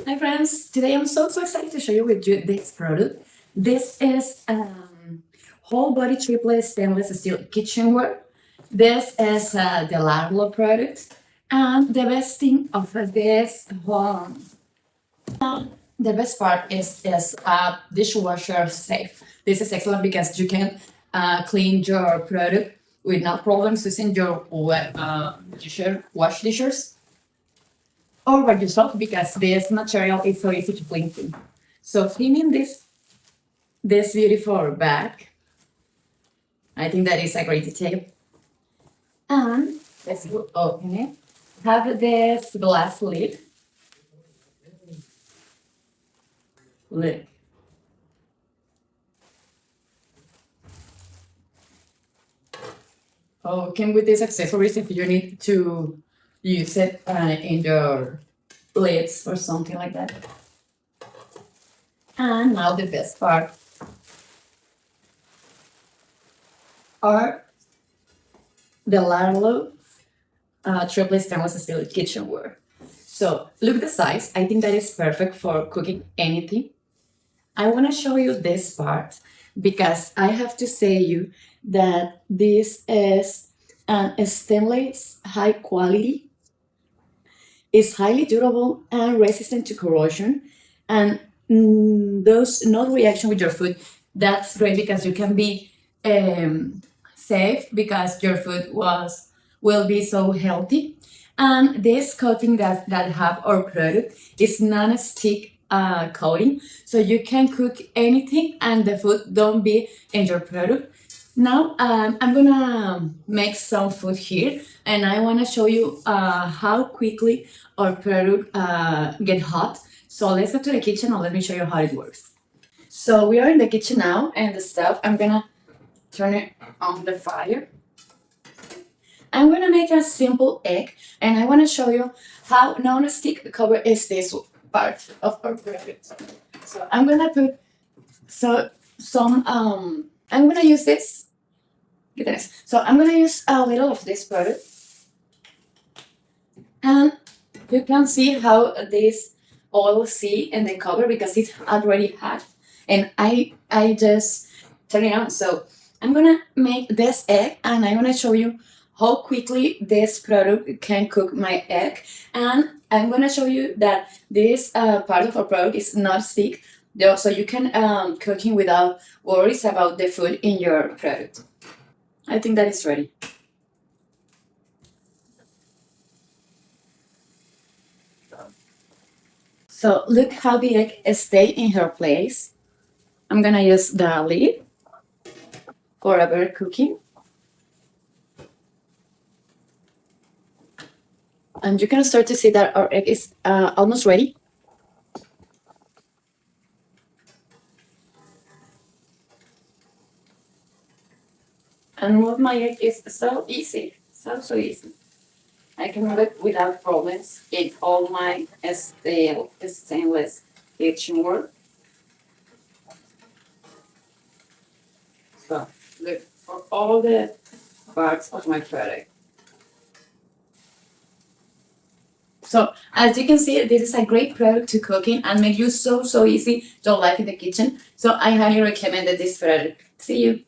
Hi friends, today I'm so excited to show you with you this product. This is whole body triple stainless steel kitchenware. This is a DELARLO product, and the best thing of this the best part is dishwasher safe. This is excellent because you can clean your product with no problems using your wash dishes or by yourself because this material is so easy to clean too. So cleaning this beautiful bag, I think that is a great detail. And let's go open it. Have this glass lid. Look. Oh, came with these accessories if you need to use it in your lids or something like that. And now the best part are the DELARLO Tri-Ply stainless steel kitchenware. So look at the size. I think that is perfect for cooking anything. I want to show you this part because I have to say you that this is a stainless high quality. It's highly durable and resistant to corrosion, and those no reaction with your food. That's great because you can be safe because your food will be so healthy. And this coating that have our product is non-stick coating, so you can cook anything and the food don't be in your product. Now I'm gonna make some food here, and I want to show you how quickly our product get hot. So let's go to the kitchen and let me show you how it works. So we are in the kitchen now, and the stove, I'm gonna turn it on the fire. I'm gonna make a simple egg, and I want to show you how non-stick cover is this part of our product. So I'm gonna put I'm gonna use this. Look at this. So I'm gonna use a little of this product, and you can see how this oil see in the cover because it's already hot, and I just turn it on. So I'm gonna make this egg, and I wanna show you how quickly this product can cook my egg, and I'm gonna show you that this part of our product is not stick, so you can cooking without worries about the food in your product. I think that is ready. So look how the egg stay in her place. I'm gonna use the lid for a better cooking. And you can start to see that our egg is almost ready. And move my egg is so easy, so easy. I can move it without problems in all my stainless kitchenware. So look for all the parts of my product. So as you can see, this is a great product to cook in and make you so easy to life in the kitchen. So I highly recommend this product. See you.